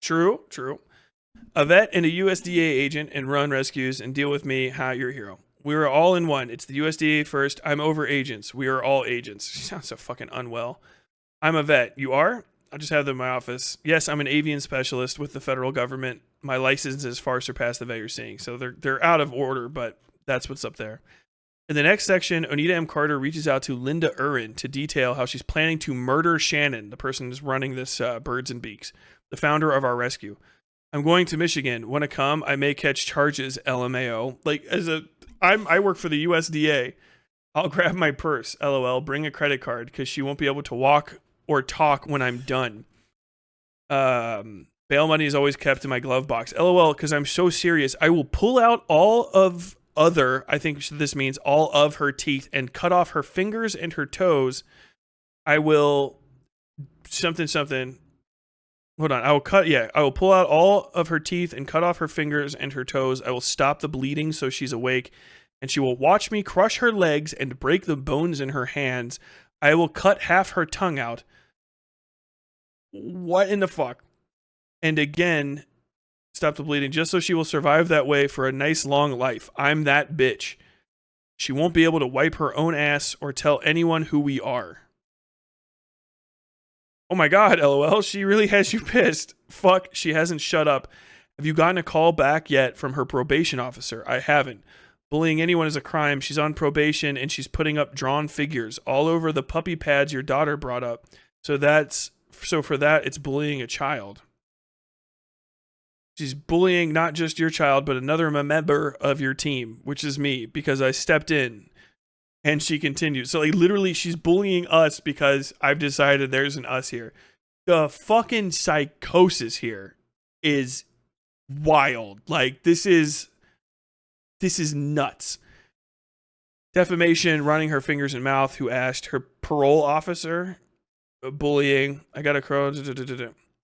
True. A vet and a USDA agent and run rescues and deal with me. Hi, you're a hero. We are all in one. It's the USDA first. I'm over agents. We are all agents. She sounds so fucking unwell. I'm a vet. You are? I just have them in my office. Yes, I'm an avian specialist with the federal government. My licenses far surpass the vet you're seeing. So they're out of order, but that's what's up there. In the next section, Onita M. Carter reaches out to Linda Urin to detail how she's planning to murder Shannon, the person who's running this Birds and Beaks, the founder of our rescue. I'm going to Michigan. Want to come? I may catch charges, LMAO. Like, I work for the USDA. I'll grab my purse, LOL. Bring a credit card because she won't be able to walk or talk when I'm done. Bail money is always kept in my glove box, LOL, because I'm so serious. I will pull out all of I think this means all of her teeth and cut off her fingers and her toes. I will something. Hold on. I will pull out all of her teeth and cut off her fingers and her toes. I will stop the bleeding so she's awake, and she will watch me crush her legs and break the bones in her hands. I will cut half her tongue out. What in the fuck? And again, stop the bleeding just so she will survive that way for a nice long life. I'm that bitch. She won't be able to wipe her own ass or tell anyone who we are. Oh my god, LOL, she really has you pissed. Fuck, she hasn't shut up. Have you gotten a call back yet from her probation officer? I haven't. Bullying anyone is a crime. She's on probation and she's putting up drawn figures all over the puppy pads your daughter brought up. So for that, it's bullying a child. She's bullying not just your child, but another member of your team, which is me, because I stepped in. And she continues. So, like, literally, she's bullying us because I've decided there's an us here. The fucking psychosis here is wild. Like, this is nuts. Defamation, running her fingers in mouth, who asked her parole officer, bullying. I got a crow.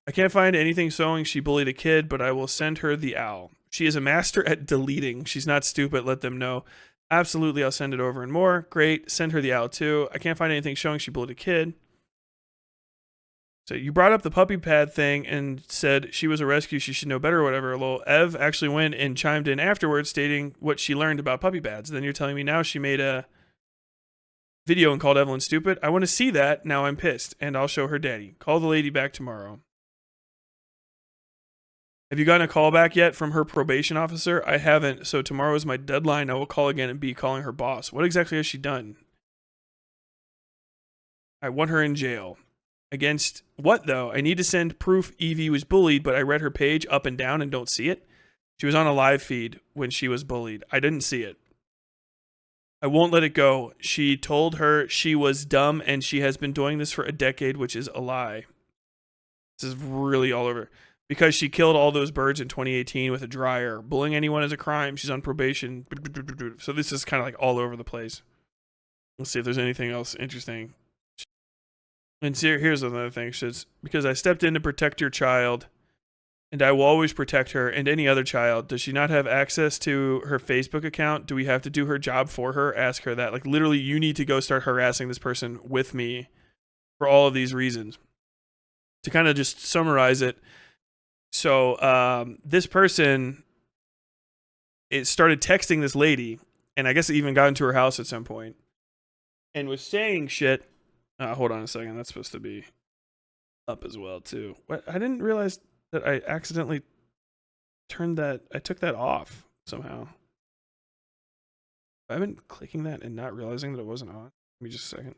I can't find anything showing she bullied a kid, but I will send her the owl. She is a master at deleting. She's not stupid. Let them know. Absolutely, I'll send it over and more. Great. Send her the owl too. I can't find anything showing she bullied a kid. So you brought up the puppy pad thing and said she was a rescue. She should know better or whatever. Lol. Ev actually went and chimed in afterwards stating what she learned about puppy pads. Then you're telling me now she made a video and called Evelyn stupid. I want to see that. Now I'm pissed. And I'll show her daddy. Call the lady back tomorrow. Have you gotten a call back yet from her probation officer? I haven't. So tomorrow is my deadline. I will call again and be calling her boss. What exactly has she done? I want her in jail. Against what, though? I need to send proof Evie was bullied, but I read her page up and down and don't see it. She was on a live feed when she was bullied. I didn't see it. I won't let it go. She told her she was dumb and she has been doing this for a decade, which is a lie. This is really all over. Because she killed all those birds in 2018 with a dryer. Bullying anyone is a crime. She's on probation. So this is kind of like all over the place. Let's see if there's anything else interesting. And here's another thing. She says, because I stepped in to protect your child, and I will always protect her and any other child. Does she not have access to her Facebook account? Do we have to do her job for her? Ask her that. Like, literally, you need to go start harassing this person with me for all of these reasons. To kind of just summarize it, so this person, it started texting this lady, and I guess it even got into her house at some point, and was saying shit. Hold on a second. That's supposed to be up as well, too. What? I didn't realize that I accidentally I took that off somehow. I've been clicking that and not realizing that it wasn't on. Give me just a second.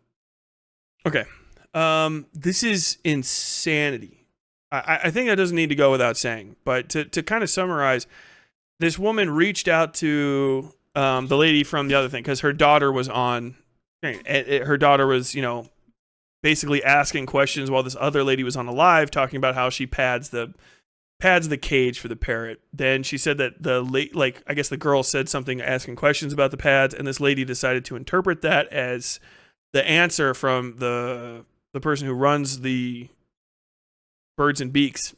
Okay. This is insanity. I think that doesn't need to go without saying, but to kind of summarize, this woman reached out to the lady from the other thing because her daughter was on. Her daughter was, basically asking questions while this other lady was on a live talking about how she pads the cage for the parrot. Then she said that I guess the girl said something asking questions about the pads, and this lady decided to interpret that as the answer from the person who runs the Birds and Beaks,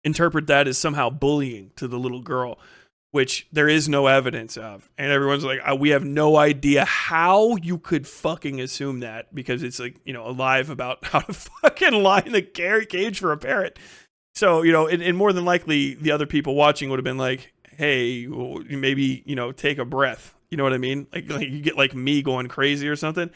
interpret that as somehow bullying to the little girl, which there is no evidence of. And everyone's like, we have no idea how you could fucking assume that, because it's like, a live about how to fucking line the cage for a parrot. So, and more than likely the other people watching would have been like, hey, maybe, take a breath. You know what I mean? Like you get like me going crazy or something.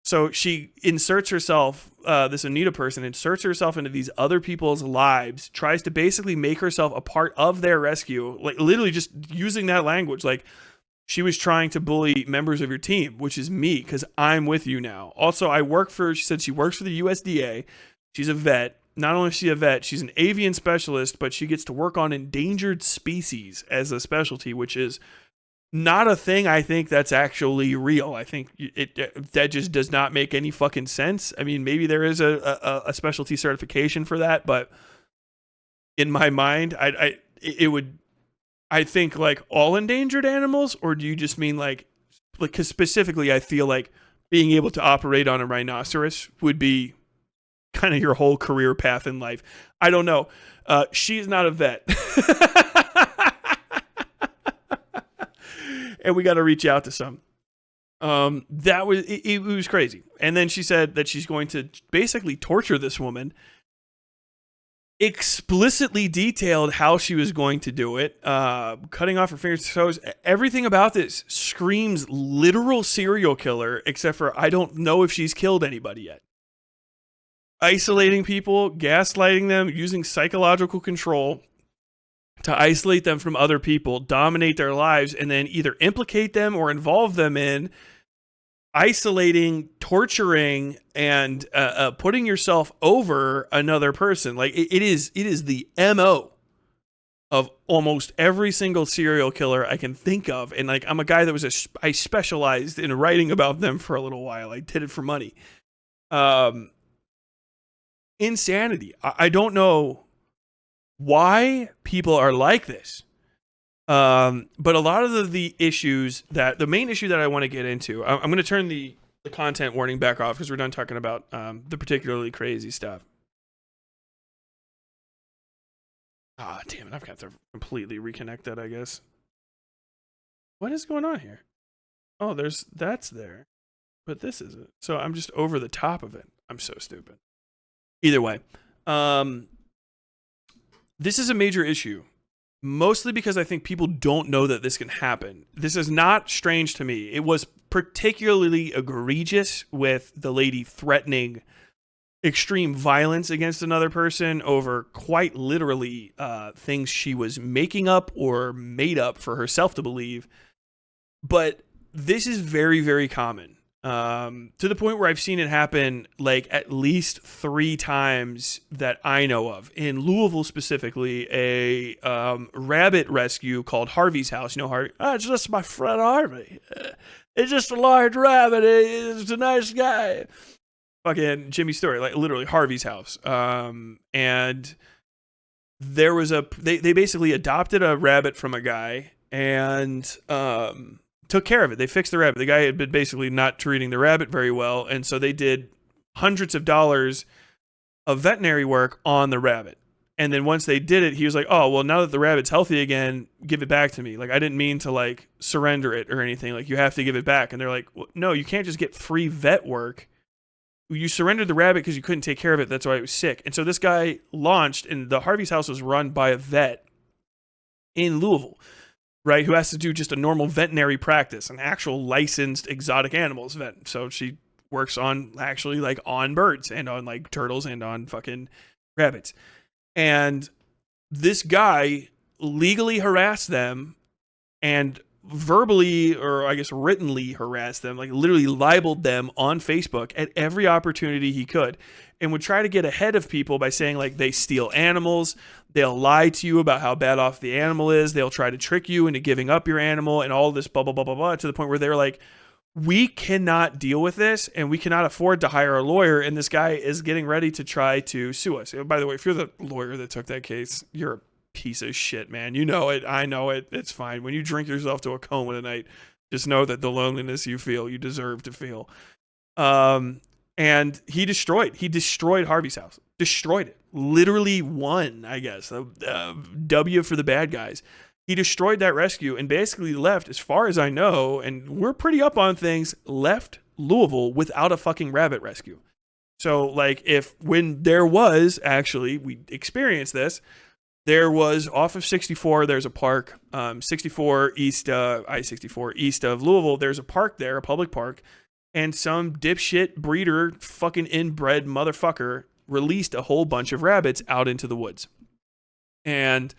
So she inserts herself, this Anita person inserts herself into these other people's lives, tries to basically make herself a part of their rescue, like literally just using that language. Like, she was trying to bully members of your team, which is me, because I'm with you now. Also, she said she works for the USDA. She's a vet. Not only is she a vet, she's an avian specialist, but she gets to work on endangered species as a specialty, which is not a thing I think that's actually real. I think that just does not make any fucking sense. I mean, maybe there is a specialty certification for that, but in my mind, I think like all endangered animals, or do you just mean like because specifically I feel like being able to operate on a rhinoceros would be kind of your whole career path in life. I don't know. She's not a vet. And we got to reach out to some. It was crazy. And then she said that she's going to basically torture this woman. Explicitly detailed how she was going to do it. Cutting off her fingers, toes. Everything about this screams literal serial killer, except for I don't know if she's killed anybody yet. Isolating people, gaslighting them, using psychological control to isolate them from other people, dominate their lives, and then either implicate them or involve them in isolating, torturing, and putting yourself over another person. Like it is the MO of almost every single serial killer I can think of. And like I'm a guy that I specialized in writing about them for a little while. I did it for money. Insanity. I don't know why people are like this. But a lot of the issues the main issue that I want to get into, I'm going to turn the content warning back off because we're done talking about the particularly crazy stuff. Ah, damn it, I've got to completely reconnect that, I guess. What is going on here? Oh, that's there, but this isn't. So I'm just over the top of it. I'm so stupid. Either way, this is a major issue. Mostly because I think people don't know that this can happen. This is not strange to me. It was particularly egregious with the lady threatening extreme violence against another person over quite literally things she was making up or made up for herself to believe. But this is very, very common. To the point where I've seen it happen like at least 3 times that I know of. In Louisville specifically, a rabbit rescue called Harvey's House. You know Harvey? It's just my friend Harvey. It's just a large rabbit. He's a nice guy. Fucking Jimmy Stewart, like literally Harvey's House. And there was they basically adopted a rabbit from a guy and took care of it. They fixed the rabbit. The guy had been basically not treating the rabbit very well, and so they did hundreds of dollars of veterinary work on the rabbit. And then once they did it, he was like, oh, well, now that the rabbit's healthy again, give it back to me. Like, I didn't mean to, like, surrender it or anything. Like, you have to give it back. And they're like, well, no, you can't just get free vet work. You surrendered the rabbit because you couldn't take care of it. That's why it was sick. And so this guy launched, and the Harvey's House was run by a vet in Louisville, right, who has to do just a normal veterinary practice, an actual licensed exotic animals vet. So she works on actually like on birds and on like turtles and on fucking rabbits. And this guy legally harassed them and verbally, or I guess writtenly harassed them, like literally libeled them on Facebook at every opportunity he could, and would try to get ahead of people by saying like they steal animals, they'll lie to you about how bad off the animal is, they'll try to trick you into giving up your animal, and all this blah blah blah blah blah, to the point where they're like, we cannot deal with this and we cannot afford to hire a lawyer, and this guy is getting ready to try to sue us. By the way, if you're the lawyer that took that case, you're a piece of shit, man. You know it. I know it. It's fine. When you drink yourself to a coma tonight, just know that the loneliness you feel, you deserve to feel. And he destroyed Harvey's House. Destroyed it. Literally won, I guess. W for the bad guys. He destroyed that rescue and basically left, as far as I know, and we're pretty up on things, left Louisville without a fucking rabbit rescue. So, like, when there was, actually, we experienced this, there was off of 64, there's a park, 64 east, I-64 east of Louisville, there's a park there, a public park, and some dipshit breeder, fucking inbred motherfucker, released a whole bunch of rabbits out into the woods. And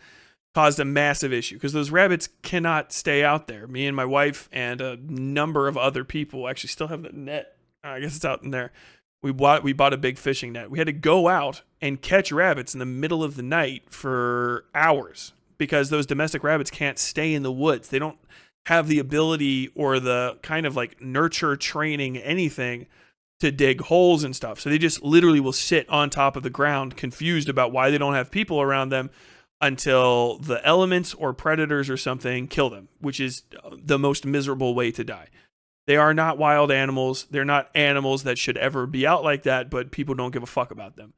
caused a massive issue, because those rabbits cannot stay out there. Me and my wife and a number of other people actually still have the net. I guess it's out in there. We bought a big fishing net. We had to go out and catch rabbits in the middle of the night for hours, because those domestic rabbits can't stay in the woods. They don't have the ability or the kind of like nurture training, anything, to dig holes and stuff. So they just literally will sit on top of the ground, confused about why they don't have people around them, until the elements or predators or something kill them, which is the most miserable way to die. They are not wild animals. They're not animals that should ever be out like that, but people don't give a fuck about them.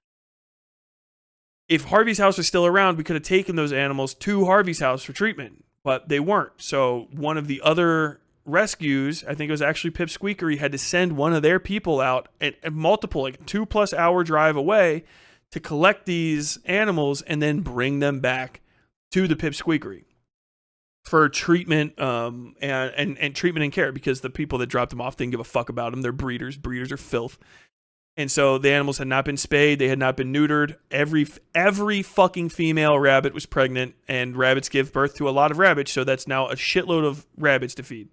If Harvey's House was still around, we could have taken those animals to Harvey's House for treatment, but they weren't. So one of the other rescues, I think it was actually Pip Squeakery, had to send one of their people out at multiple, like 2+ hour drive away, to collect these animals and then bring them back to the Pip Squeakery for treatment, and treatment and care, because the people that dropped them off didn't give a fuck about them. They're breeders. Breeders are filth. And so the animals had not been spayed. They had not been neutered. Every fucking female rabbit was pregnant, and rabbits give birth to a lot of rabbits. So that's now a shitload of rabbits to feed.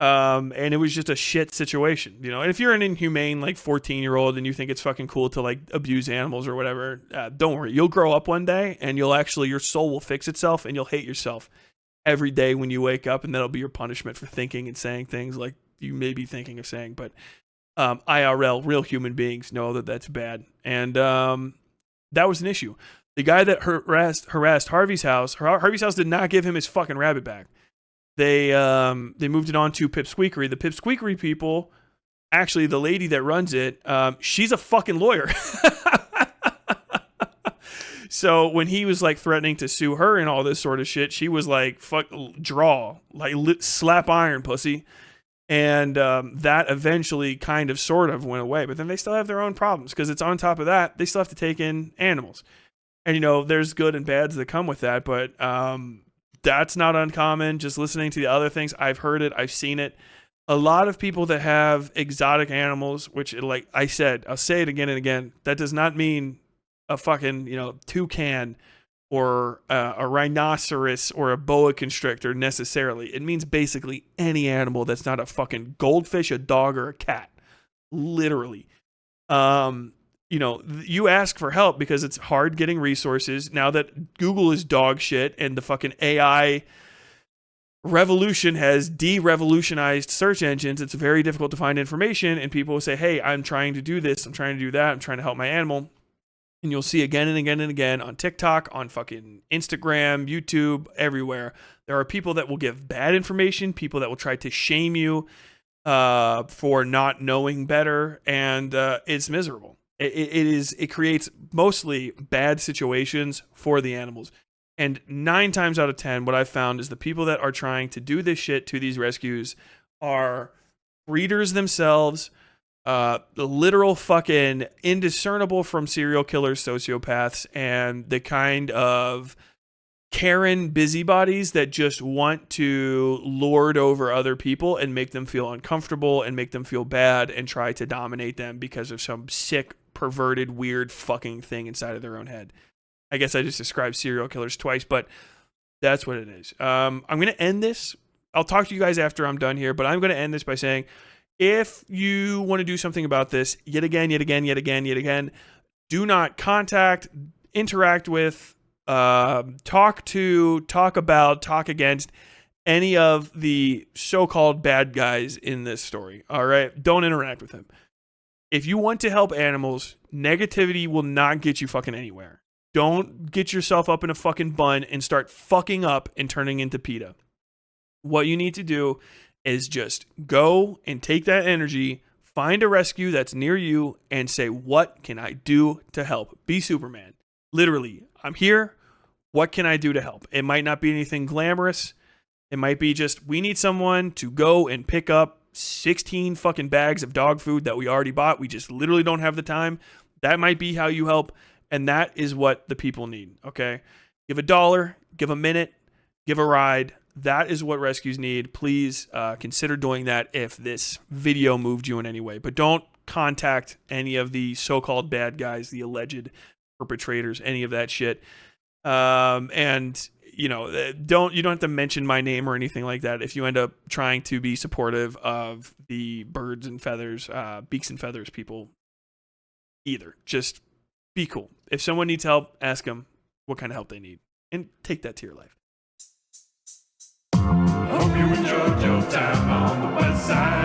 And it was just a shit situation, you know. And if you're an inhumane, like 14-year-old, and you think it's fucking cool to like abuse animals or whatever, don't worry. You'll grow up one day, and your soul will fix itself, and you'll hate yourself every day when you wake up, and that'll be your punishment for thinking and saying things like you may be thinking of saying. But IRL, real human beings know that that's bad. And That was an issue. The guy that harassed Harvey's house, Harvey's house did not give him his fucking rabbit back. They moved it on to Pipsqueakery. The Pipsqueakery people, actually the lady that runs it, she's a fucking lawyer. So when he was like threatening to sue her and all this sort of shit, she was like, fuck, draw, like slap iron, pussy. And that eventually kind of sort of went away. But then they still have their own problems because it's on top of that, they still have to take in animals. And, you know, there's good and bads that come with that. But that's not uncommon. Just listening to the other things, I've heard it, I've seen it. A lot of people that have exotic animals, which, like I said, I'll say it again and again, that does not mean a fucking, you know, toucan or a rhinoceros or a boa constrictor necessarily. It means basically any animal that's not a fucking goldfish, a dog, or a cat. Literally. You know, you ask for help because it's hard getting resources. Now that Google is dog shit and the fucking AI revolution has de-revolutionized search engines, it's very difficult to find information. And people will say, hey, I'm trying to do this, I'm trying to do that, I'm trying to help my animal. And you'll see again and again and again on TikTok, on fucking Instagram, YouTube, everywhere. There are people that will give bad information, people that will try to shame you for not knowing better, and it's miserable. It creates mostly bad situations for the animals. And 9 times out of 10, what I've found is the people that are trying to do this shit to these rescues are breeders themselves, the literal fucking indiscernible from serial killers, sociopaths, and the kind of Karen busybodies that just want to lord over other people and make them feel uncomfortable and make them feel bad and try to dominate them because of some sick, perverted, weird fucking thing inside of their own head. I guess I just described serial killers twice, but that's what it is. I'm going to end this. I'll talk to you guys after I'm done here, but I'm going to end this by saying, if you want to do something about this, yet again, do not contact, interact with, talk about, talk against any of the so-called bad guys in this story. All right? Don't interact with them. If you want to help animals, negativity will not get you fucking anywhere. Don't get yourself up in a fucking bun and start fucking up and turning into PETA. What you need to do is just go and take that energy, find a rescue that's near you, and say, what can I do to help? Be Superman. Literally, I'm here. What can I do to help? It might not be anything glamorous. It might be just, we need someone to go and pick up 16 fucking bags of dog food that we already bought. We just literally don't have the time. That might be how you help. And that is what the people need, okay? Give $1, give a minute, give a ride. That is what rescues need. Please consider doing that if this video moved you in any way. But don't contact any of the so-called bad guys, the alleged perpetrators, any of that shit. And, you know, you don't have to mention my name or anything like that if you end up trying to be supportive of the birds and feathers, beaks and feathers people either. Just be cool. If someone needs help, ask them what kind of help they need and take that to your life. Hope you enjoyed your time on the Westside.